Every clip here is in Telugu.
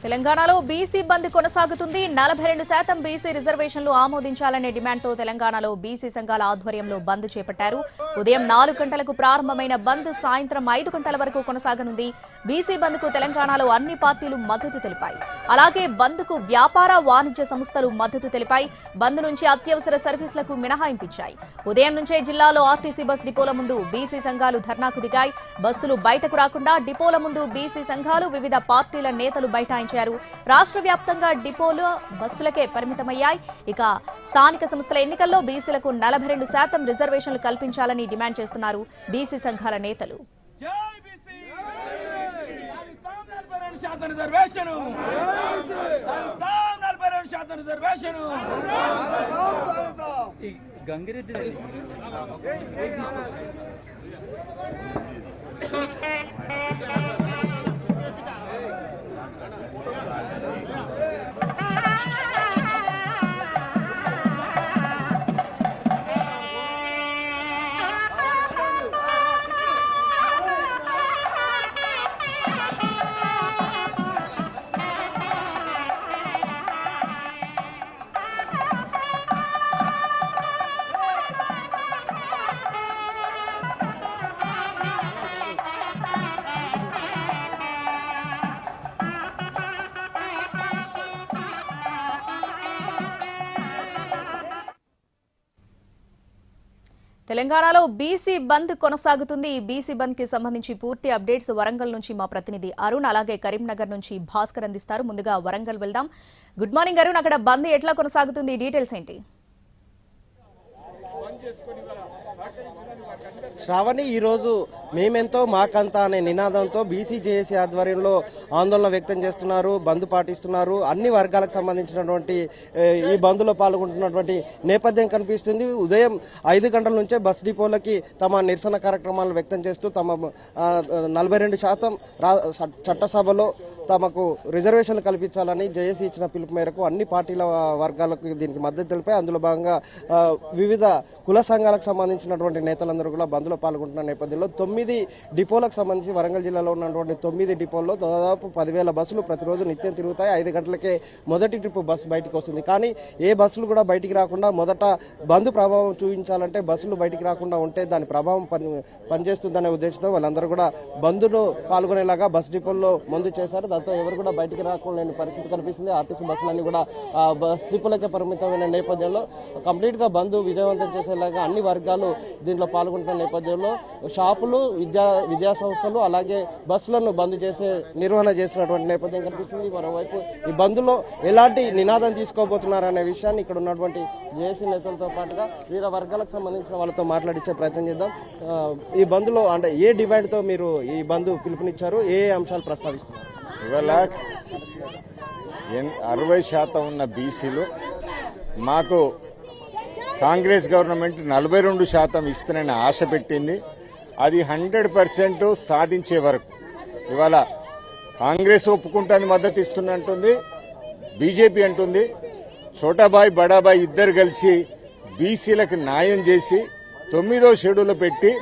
తెలంగాణలో బీసీ బంద్ కొనసాగుతుంది. 42% బీసీ రిజర్వేషన్లు ఆమోదించాలనే డిమాండ్తో తెలంగాణలో బీసీ సంఘాల ఆధ్వర్యంలో బంద్ చేపట్టారు. ఉదయం 4 గంటలకు ప్రారంభమైన బంద్ సాయంత్రం 5 గంటల వరకు కొనసాగనుంది. బీసీ బంద్ కు తెలంగాణలో అన్ని పార్టీలు మద్దతు తెలిపాయి. అలాగే బంద్ కు వ్యాపార వాణిజ్య సంస్థలు మద్దతు తెలిపాయి. బంద్ నుంచి అత్యవసర సర్వీసులకు మినహాయింపించాయి. ఉదయం నుంచే జిల్లాలో ఆర్టీసీ బస్ డిపోల ముందు బీసీ సంఘాలు ధర్నాకు దిగాయి. బస్సులు బయటకు రాకుండా డిపోల ముందు బీసీ సంఘాలు వివిధ పార్టీల నేతలు బైఠాయించారు. రాష్ట్ర వ్యాప్తంగా డిపోలు బస్సులకే పరిమితమయ్యాయి. ఇక స్థానిక సంస్థల ఎన్నికల్లో బీసీలకు 42% రిజర్వేషన్లు కల్పించాలని డిమాండ్ చేస్తున్నారు బీసీ సంఘాల నేతలు. తెలంగాణలో బీసీ బంద్ కొనసాగుతుంది. ఈ బీసీ బంద్ కి సంబంధించి పూర్తి అప్డేట్స్ వరంగల్ నుంచి మా ప్రతినిధి అరుణ్, అలాగే కరీంనగర్ నుంచి భాస్కర్ అందిస్తారు. ముందుగా వరంగల్ వెళ్దాం. గుడ్ మార్నింగ్ అరుణ్, అక్కడ బంద్ ఎట్లా కొనసాగుతుంది, డీటెయిల్స్ ఏంటి? శ్రావణి, ఈరోజు మేమెంతో మాకంతా అనే నినాదంతో బీసీ జేఏసీ ఆధ్వర్యంలో ఆందోళన వ్యక్తం చేస్తున్నారు, బంద్ పాటిస్తున్నారు. అన్ని వర్గాలకు సంబంధించినటువంటి ఈ బంద్లో పాల్గొంటున్నటువంటి నేపథ్యం కనిపిస్తుంది. ఉదయం 5 గంటల నుంచే బస్ డిపోలకి తమ నిరసన కార్యక్రమాలను వ్యక్తం చేస్తూ తమ 42% చట్టసభలో తమకు రిజర్వేషన్లు కల్పించాలని జేఏసీ ఇచ్చిన పిలుపు మేరకు అన్ని పార్టీల వర్గాలకు దీనికి మద్దతు తెలిపాయి. అందులో భాగంగా వివిధ కుల సంఘాలకు సంబంధించినటువంటి నేతలందరూ కూడా బంద్లో పాల్గొంటున్న నేపథ్యంలో 9 డిపోలకు సంబంధించి వరంగల్ జిల్లాలో ఉన్నటువంటి 9 డిపోల్లో దాదాపు 10,000 బస్సులు ప్రతిరోజు నిత్యం తిరుగుతాయి. 5 గంటలకే మొదటి ట్రిప్ బస్సు బయటకు వస్తుంది. కానీ ఏ బస్సులు కూడా బయటికి రాకుండా మొదట బంద్ ప్రభావం చూపించాలంటే బస్సులు బయటికి రాకుండా ఉంటే దాని ప్రభావం పనిచేస్తుందనే ఉద్దేశంతో వాళ్ళందరూ కూడా బంద్ను పాల్గొనేలాగా బస్ డిపోల్లో ముందు చేశారు. దాంతో ఎవరు కూడా బయటికి రాకుండా పరిస్థితి కనిపిస్తుంది. ఆర్టీసీ బస్సులన్నీ కూడా బస్ డిపోలకే పరిమితమైన నేపథ్యంలో కంప్లీట్ గా బంద్ విజయవంతం చేసేలాగా అన్ని వర్గాలు దీంట్లో పాల్గొంటున్న నేపథ్యంలో షాపులు, విద్యా సంస్థలు అలాగే బస్సులను బంద్ చేసే నిర్వహణ చేసినటువంటి నేపథ్యం కనిపిస్తుంది. మరోవైపు ఈ బంద్లో ఎలాంటి నినాదం తీసుకోబోతున్నారనే విషయాన్ని ఇక్కడ ఉన్నటువంటి జేఏసీ నేతలతో పాటుగా వివిధ వర్గాలకు సంబంధించిన వాళ్ళతో మాట్లాడించే ప్రయత్నం చేద్దాం. ఈ బంద్లో అంటే ఏ డిమాండ్తో మీరు ఈ బంద్ పిలుపునిచ్చారు, ఏ అంశాలు ప్రస్తావిస్తున్నారు? ఇవాళ 60% ఉన్న బీసీలు మాకు కాంగ్రెస్ గవర్నమెంట్ 42% ఇస్తుందని ఆశ పెట్టింది. అది 100% సాధించే వరకు ఇవాళ కాంగ్రెస్ ఒప్పుకుంటాన్ని మద్దతు ఇస్తున్నట్టుంది, బీజేపీ అంటుంది. చోటాబాయ్ బడాబాయ్ ఇద్దరు కలిసి బీసీలకు న్యాయం చేసి 9వ షెడ్యూల్లో పెట్టి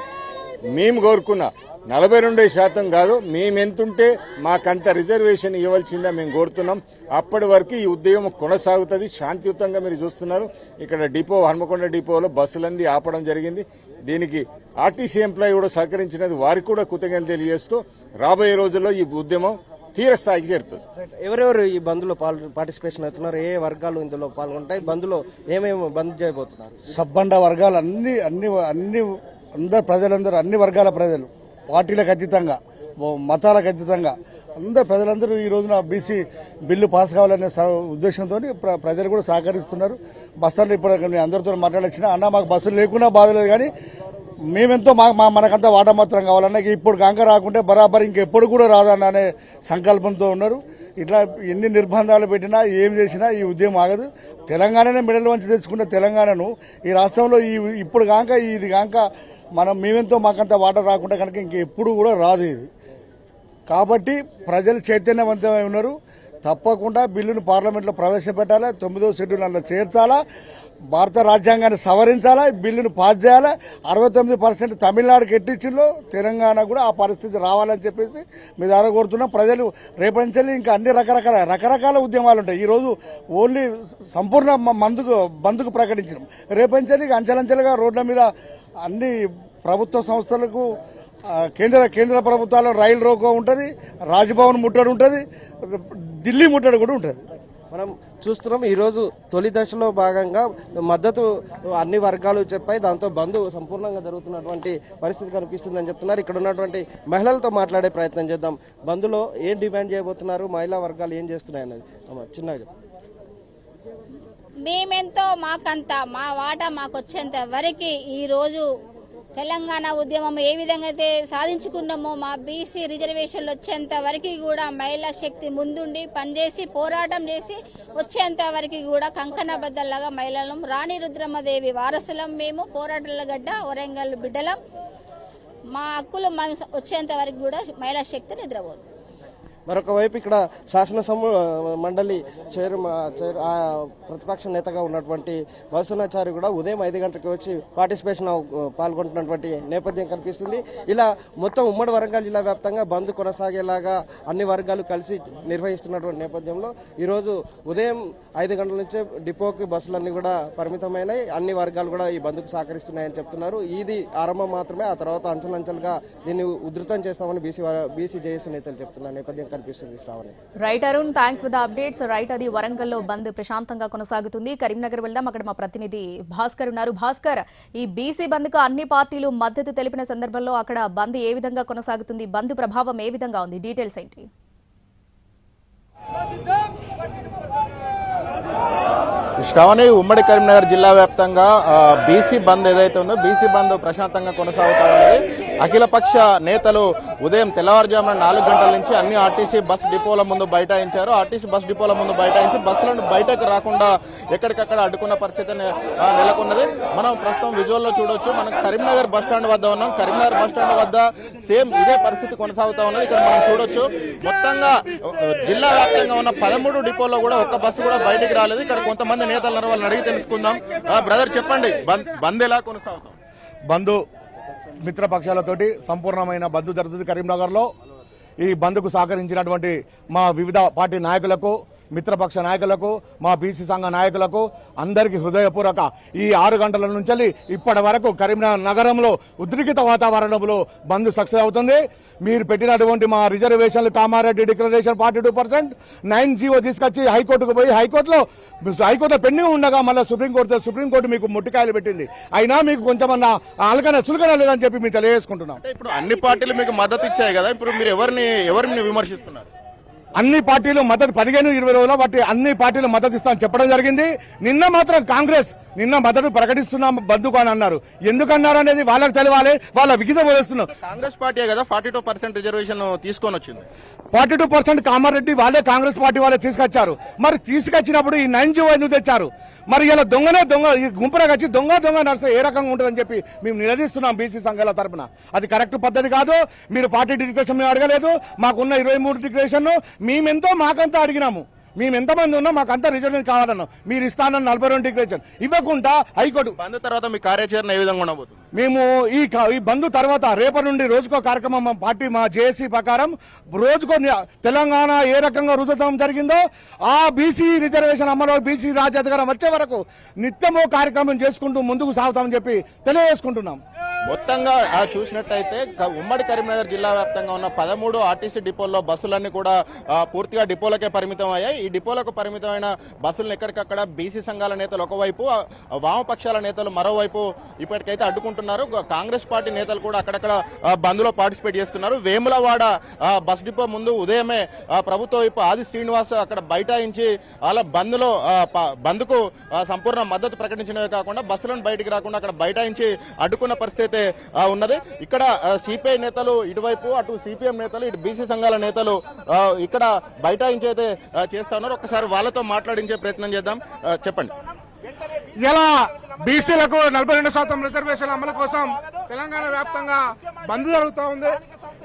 మేము కోరుకున్న 42% కాదు, మేమెంతుంటే మాకంత రిజర్వేషన్ ఇవ్వాల్సిందా మేము కోరుతున్నాం. అప్పటి వరకు ఈ ఉద్యమం కొనసాగుతుంది శాంతియుతంగా. మీరు చూస్తున్నారు ఇక్కడ డిపో, హన్మకొండ డిపోలో బస్సులన్నీ ఆపడం జరిగింది. దీనికి ఆర్టీసీ ఎంప్లాయీ కూడా సహకరించినది, వారికి కూడా కృతజ్ఞతలు తెలియజేస్తూ రాబోయే రోజుల్లో ఈ ఉద్యమం తీరస్థాయికి చేరుతుంది. ఎవరెవరు ఈ బంద్లో పార్టిసిపేషన్ అవుతున్నారు, ఏ వర్గాలు ఇందులో పాల్గొంటాయి, బంద్లో ఏమేమి బంద్ చేయబోతున్నారు? సబ్బండ వర్గాలు అన్ని అందరు ప్రజలందరూ, అన్ని వర్గాల ప్రజలు, పార్టీలకు అతీతంగా, మతాలకు అతీతంగా అందరు ప్రజలందరూ ఈ రోజున బీసీ బిల్లు పాస్ కావాలనే ఉద్దేశంతో ప్రజలు కూడా సహకరిస్తున్నారు. బస్సులు ఇప్పుడు అందరితో మాట్లాడొచ్చినా అన్న మాకు బస్సులు లేకున్నా బాధలేదు, కానీ మేమెంతో మనకంతా వాటా మాత్రం కావాలన్నా ఇప్పుడు కాంక రాకుంటే బరాబర్ ఇంకెప్పుడు కూడా రాదన్న అనే సంకల్పంతో ఉన్నారు. ఇట్లా ఎన్ని నిర్బంధాలు పెట్టినా ఏం చేసినా ఈ ఉద్యమం ఆగదు. తెలంగాణనే మెడల్ వంచి తెచ్చుకున్న తెలంగాణను ఈ రాష్ట్రంలో ఇప్పుడు కాంక ఇది కాంక మేమెంతో మాకంతా వాటా రాకుండా కనుక ఇంకెప్పుడు కూడా రాదు ఇది. కాబట్టి ప్రజలు చైతన్యవంతమై ఉన్నారు. తప్పకుండా బిల్లును పార్లమెంట్లో ప్రవేశపెట్టాలి, 9వ షెడ్యూల్ అందులో చేర్చాలా, భారత రాజ్యాంగాన్ని సవరించాలా, బిల్లును పాస్ చేయాలి. 69% తమిళనాడుకి ఎట్టించిందో తెలంగాణ కూడా ఆ పరిస్థితి రావాలని చెప్పేసి మీ ద్వారా కోరుతున్నాం. ప్రజలు రేపటి ఇంకా అన్ని రకరకాల ఉద్యమాలు ఉంటాయి. ఈరోజు ఓన్లీ సంపూర్ణ బంద్కు ప్రకటించినాం. రేపటి అంచెలంచెలుగా రోడ్ల మీద అన్ని ప్రభుత్వ సంస్థలకు కేంద్ర ప్రభుత్వాల్లో రైలు రోకో ఉంటుంది, రాజ్భవన్ ముట్టడి ఉంటుంది, ఢిల్లీ ముట్టడి కూడా ఉంటుంది. మనం చూస్తున్నాం ఈరోజు తొలి దశలో భాగంగా మద్దతు అన్ని వర్గాలు చెప్పాయి. దాంతో బంద్ సంపూర్ణంగా జరుగుతున్నటువంటి పరిస్థితి కనిపిస్తుందని చెప్తున్నారు. ఇక్కడ ఉన్నటువంటి మహిళలతో మాట్లాడే ప్రయత్నం చేద్దాం. బంద్లో ఏం డిమాండ్ చేయబోతున్నారు, మహిళా వర్గాలు ఏం చేస్తున్నాయి అన్నది చిన్నగా. మేమెంతో మాకంతా మా వాటా మాకు వచ్చేంత వరకు ఈరోజు తెలంగాణ ఉద్యమం ఏ విధంగా అయితే సాధించుకున్నామో మా బీసీ రిజర్వేషన్లు వచ్చేంత వరకు కూడా మహిళా శక్తి ముందుండి పనిచేసి పోరాటం చేసి వచ్చేంత వరకు కూడా కంకణబద్దల్లాగా మహిళలం. రాణి రుద్రమ్మదేవి వారసులం, మేము పోరాటాల గడ్డ వరంగల్ బిడ్డలం. మా హక్కులు వచ్చేంత వరకు కూడా మహిళా శక్తి నిద్రపోదు. మరొక వైపు ఇక్కడ శాసనసభ మండలి ప్రతిపక్ష నేతగా ఉన్నటువంటి వసునాచారి కూడా ఉదయం 5 గంటలకు వచ్చి పార్టిసిపేషన్ పాల్గొంటున్నటువంటి నేపథ్యం కనిపిస్తుంది. ఇలా మొత్తం ఉమ్మడి వరంగల్ జిల్లా వ్యాప్తంగా బంద్ కొనసాగేలాగా అన్ని వర్గాలు కలిసి నిర్వహిస్తున్నటువంటి నేపథ్యంలో ఈరోజు ఉదయం 5 గంటల నుంచే డిపోకి బస్సులన్నీ కూడా పరిమితమైనాయి. అన్ని వర్గాలు కూడా ఈ బంద్కు సహకరిస్తున్నాయని చెప్తున్నారు. ఇది ఆరంభం మాత్రమే, ఆ తర్వాత అంచెలంచెలుగా దీన్ని ఉధృతం చేస్తామని బీసీ జేఏసీ నేతలు చెప్తున్నారు. నేపథ్యం కనిపిస్తుంది. Shravani. Right Arun, thanks for the updates. Right, అది వరంగల్లో బంద్ ప్రశాంతంగా కొనసాగుతుంది. కరీంనగర్ వెళ్దాం, అక్కడ మా ప్రతినిధి భాస్కర్ ఉన్నారు. భాస్కర్, ఈ బీసీ బంద్ కు అన్ని పార్టీలు మద్దతు తెలిపిన సందర్భంలో అక్కడ బంద్ ఏ విధంగా కొనసాగుతుంది, బంద్ ప్రభావం ఏ విధంగా ఉంది, డీటెయిల్స్ ఏంటి? శ్రావణి, ఉమ్మడి కరీంనగర్ జిల్లా వ్యాప్తంగా బీసీ బంద్ ఏదైతే ఉందో బీసీ బంద్ ప్రశాంతంగా కొనసాగుతా ఉన్నది. అఖిలపక్ష నేతలు ఉదయం తెల్లవారుజామున 4 గంటల నుంచి అన్ని ఆర్టీసీ బస్ డిపోల ముందు బైఠాయించారు. ఆర్టీసీ బస్ డిపోల ముందు బైఠాయించి బస్సులను బయటకు రాకుండా ఎక్కడికక్కడ అడ్డుకున్న పరిస్థితి నెలకొన్నది. మనం ప్రస్తుతం విజువల్లో చూడొచ్చు. మనం కరీంనగర్ బస్ స్టాండ్ వద్ద ఉన్నాం. కరీంనగర్ బస్ స్టాండ్ వద్ద సేమ్ ఇదే పరిస్థితి కొనసాగుతా ఉన్నది. ఇక్కడ మనం చూడొచ్చు, మొత్తంగా జిల్లా వ్యాప్తంగా ఉన్న 13 డిపోల్లో కూడా ఒక్క బస్సు కూడా బయటికి రాలేదు. ఇక్కడ కొంతమంది నేతలను వాళ్ళని అడిగి తెలుసుకుందాం. బ్రదర్, చెప్పండి, బంద్ ఎలా కొనసాగుతాం? బంధు మిత్రపక్షాలతోటి సంపూర్ణమైన బంధు జరుగుతుంది కరీంనగర్లో. ఈ బంద్కు సహకరించినటువంటి మా వివిధ పార్టీ నాయకులకు, మిత్రపక్ష నాయకులకు, మా బీసీ సంఘ నాయకులకు అందరికీ హృదయపూర్వక ఈ 6 గంటల నుంచి ఇప్పటి వరకు కరీంనగర్ నగరంలో ఉద్రిక్త వాతావరణంలో బంద్ సక్సెస్ అవుతుంది. మీరు పెట్టినటువంటి మా రిజర్వేషన్లు కామారెడ్డి డిక్లరేషన్ 42%, 9G తీసుకొచ్చి హైకోర్టుకు పోయి హైకోర్టులో పెండింగ్ ఉండగా మళ్ళీ సుప్రీంకోర్టు మీకు ముట్టికాయలు పెట్టింది. అయినా మీకు కొంచెమన్నా చులకన లేదని చెప్పి మీకు తెలియజేసుకుంటున్నాం. ఇప్పుడు అన్ని పార్టీలు మీకు మద్దతు ఇచ్చాయి కదా, ఇప్పుడు మీరు ఎవరిని విమర్శిస్తున్నారు? అన్ని పార్టీలు మద్దతు 15-20 రోజుల్లో బట్టి అన్ని పార్టీలు మద్దతు ఇస్తామని చెప్పడం జరిగింది. నిన్న మాత్రం కాంగ్రెస్ మద్దతు ప్రకటిస్తున్నాం బంధుకు అని అన్నారు. ఎందుకన్నారు అనేది వాళ్ళకి తెలియాలి. వాళ్ళ విగిత వదిలేస్తున్నారు. కాంగ్రెస్ పార్టీ కదా 42% రిజర్వేషన్ తీసుకొని వచ్చింది. 42% కామారెడ్డి వాళ్ళే, కాంగ్రెస్ పార్టీ వాళ్ళే తీసుకొచ్చారు. మరి తీసుకొచ్చినప్పుడు ఈ 9G ఎందుకు తెచ్చారు? మరి ఇలా దొంగ ఈ గుంపునకు వచ్చి దొంగ నడిస్తే ఏ రకంగా ఉంటుందని చెప్పి మేము నిలదీస్తున్నాం బీసీ సంఘాల తరపున. అది కరెక్ట్ పద్ధతి కాదు. మీరు పార్టీ డిక్లరేషన్ మేము అడగలేదు. మాకున్న 23 డిక్లరేషన్ మేమెంతో మాకంతా అడిగినాము. మేము ఎంతమంది ఉన్నా మాకంతా రిజర్వేషన్ కావాలన్నాం. మీరు ఇస్తానన్న 42 డిక్లరేషన్ ఇవ్వకుండా హైకోర్టు. బంద్ తర్వాత మీ కార్యాచరణ ఏ విధంగా ఉండబోతుంది? మేము ఈ బంద్ తర్వాత రేపటి నుండి రోజుకో కార్యక్రమం మా పార్టీ మా జేఏసీ ప్రకారం రోజుకో తెలంగాణ ఏ రకంగా రుజుతం జరిగిందో ఆ బీసీ రిజర్వేషన్ అమలు బీసీ రాజ్యాధికారం వచ్చే వరకు నిత్యమో కార్యక్రమం చేసుకుంటూ ముందుకు సాగుతామని చెప్పి తెలియజేసుకుంటున్నాం. మొత్తంగా చూసినట్టయితే ఉమ్మడి కరీంనగర్ జిల్లా వ్యాప్తంగా ఉన్న 13 ఆర్టీసీ డిపోల్లో బస్సులన్నీ కూడా పూర్తిగా డిపోలకే పరిమితం అయ్యాయి. ఈ డిపోలకు పరిమితమైన బస్సులను ఎక్కడికక్కడ బీసీ సంఘాల నేతలు ఒకవైపు, వామపక్షాల నేతలు మరోవైపు ఇప్పటికైతే అడ్డుకుంటున్నారు. కాంగ్రెస్ పార్టీ నేతలు కూడా అక్కడక్కడ బంద్లో పార్టిసిపేట్ చేస్తున్నారు. వేములవాడ బస్ డిపో ముందు ఉదయమే ప్రభుత్వ వైపు ఆది శ్రీనివాస్ అక్కడ బైఠాయించి అలా బంద్కు సంపూర్ణ మద్దతు ప్రకటించడమే కాకుండా బస్సులను బయటికి రాకుండా అక్కడ బైఠాయించి అడ్డుకున్న పరిస్థితి ఉన్నది. ఇక్కడ సిపిఐ నేతలు ఇటువైపు, అటు సిపిఎం నేతలు, ఇటు బీసీ సంఘాల నేతలు ఇక్కడ బైఠాయించి అయితే చేస్తా ఉన్నారు. ఒక్కసారి వాళ్ళతో మాట్లాడించే ప్రయత్నం చేద్దాం. చెప్పండి. ఇలా బీసీలకు 42% రిజర్వేషన్ అమలు కోసం తెలంగాణ వ్యాప్తంగా బంద్ జరుగుతూ ఉంది.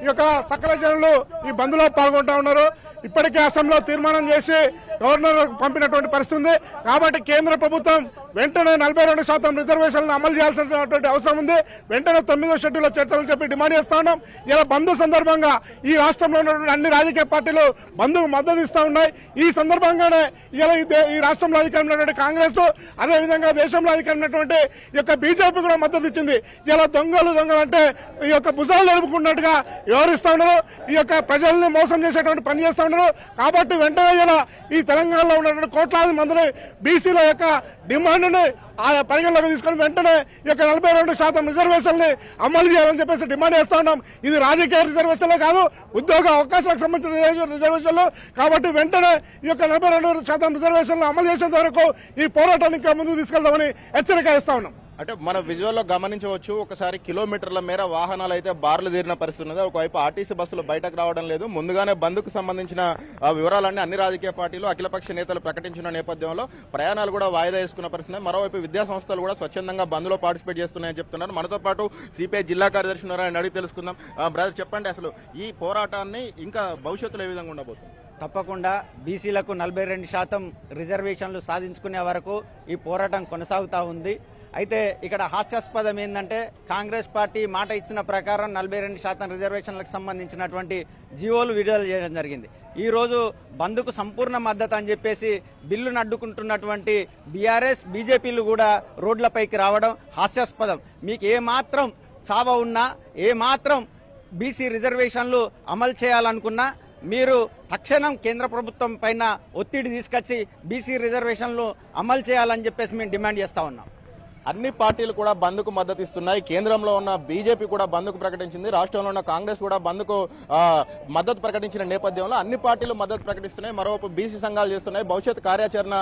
ఈ యొక్క సకల జనులు ఈ బంద్లో పాల్గొంటా ఉన్నారు. ఇప్పటికే అసెంబ్లీలో తీర్మానం చేసి గవర్నర్ పంపినటువంటి పరిస్థితి ఉంది. కాబట్టి కేంద్ర ప్రభుత్వం వెంటనే 42% రిజర్వేషన్లను అమలు చేయాల్సినటువంటి అవసరం ఉంది. వెంటనే 9వ షెడ్యూల్లో చర్చలు చెప్పి డిమాండ్ చేస్తా ఉన్నాం. ఇలా బంద్ సందర్భంగా ఈ రాష్ట్రంలో ఉన్నటువంటి అన్ని రాజకీయ పార్టీలు బంద్కు మద్దతు ఇస్తా ఉన్నాయి. ఈ సందర్భంగానే ఇలా ఈ రాష్ట్రంలో అధికారంలో ఉన్నటువంటి కాంగ్రెస్, అదేవిధంగా దేశంలో అధికారంలో ఉన్నటువంటి ఈ యొక్క బీజేపీ కూడా మద్దతు ఇచ్చింది. ఇలా దొంగలు అంటే ఈ యొక్క భుజాలు జరుపుకున్నట్టుగా వ్యవహరిస్తా ఉన్నారు. ఈ యొక్క ప్రజల్ని మోసం చేసేటువంటి పని చేస్తా ఉన్నారు. కాబట్టి వెంటనే ఇలా ఈ తెలంగాణలో ఉన్నటువంటి కోట్లాది మందిని బీసీల యొక్క డిమాండ్ని పరిగణలోకి తీసుకొని వెంటనే ఈ యొక్క 42% రిజర్వేషన్ని అమలు చేయాలని చెప్పేసి డిమాండ్ చేస్తా ఉన్నాం. ఇది రాజకీయ రిజర్వేషన్లే కాదు, ఉద్యోగ అవకాశాలకు సంబంధించిన రిజర్వేషన్లు. కాబట్టి వెంటనే ఈ యొక్క 42% రిజర్వేషన్లు అమలు చేసేంత వరకు ఈ పోరాటాన్ని ఇంకా ముందుకు తీసుకెళ్దామని హెచ్చరిక ఇస్తా ఉన్నాం. అంటే మన విజువల్లో గమనించవచ్చు, ఒకసారి కిలోమీటర్ల మేర వాహనాలు అయితే బార్లు తీరిన పరిస్థితి ఉన్నది. ఒకవైపు ఆర్టీసీ బస్సులు బయటకు రావడం లేదు. ముందుగానే బంద్కు సంబంధించిన వివరాలన్నీ అన్ని రాజకీయ పార్టీలు, అఖిలపక్ష నేతలు ప్రకటించిన నేపథ్యంలో ప్రయాణాలు కూడా వాయిదా వేసుకున్న పరిస్థితి. మరోవైపు విద్యా సంస్థలు కూడా స్వచ్ఛందంగా బంద్లో పార్టిసిపేట్ చేస్తున్నాయని చెప్తున్నారు. మనతో పాటు సిపిఐ జిల్లా కార్యదర్శి ఉన్నారు, ఆయన అడిగి తెలుసుకుందాం. బ్రదర్ చెప్పండి, అసలు ఈ పోరాటాన్ని ఇంకా భవిష్యత్తులో ఏ విధంగా ఉండబోతుంది? తప్పకుండా బీసీలకు 42% రిజర్వేషన్లు సాధించుకునే వరకు ఈ పోరాటం కొనసాగుతూ ఉంది. అయితే ఇక్కడ హాస్యాస్పదం ఏంటంటే కాంగ్రెస్ పార్టీ మాట ఇచ్చిన ప్రకారం 42% రిజర్వేషన్లకు సంబంధించినటువంటి జీవోలు విడుదల చేయడం జరిగింది. ఈరోజు బంద్కు సంపూర్ణ మద్దతు అని చెప్పేసి బిల్లును అడ్డుకుంటున్నటువంటి బీఆర్ఎస్, బీజేపీలు కూడా రోడ్లపైకి రావడం హాస్యాస్పదం. మీకు ఏమాత్రం చావ ఉన్నా, ఏమాత్రం బీసీ రిజర్వేషన్లు అమలు చేయాలనుకున్నా మీరు తక్షణం కేంద్ర ప్రభుత్వం పైన ఒత్తిడి తీసుకొచ్చి బీసీ రిజర్వేషన్లు అమలు చేయాలని చెప్పేసి మేము డిమాండ్ చేస్తా ఉన్నాం. అన్ని పార్టీలు కూడా బంద్కు మద్దతు ఇస్తున్నాయి. కేంద్రంలో ఉన్న బీజేపీ కూడా బంద్కు ప్రకటించింది. రాష్ట్రంలో ఉన్న కాంగ్రెస్ కూడా బంద్కు మద్దతు ప్రకటించిన నేపథ్యంలో అన్ని పార్టీలు మద్దతు ప్రకటిస్తున్నాయి. మరోవైపు బీసీ సంఘాలు చేస్తున్నాయి. భవిష్యత్ కార్యాచరణ,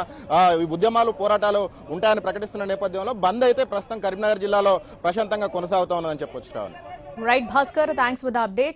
ఉద్యమాలు, పోరాటాలు ఉంటాయని ప్రకటిస్తున్న నేపథ్యంలో బంద్ అయితే ప్రస్తుతం కరీంనగర్ జిల్లాలో ప్రశాంతంగా కొనసాగుతా ఉన్నదని చెప్పొచ్చు. Right Bhaskar, thanks for the update.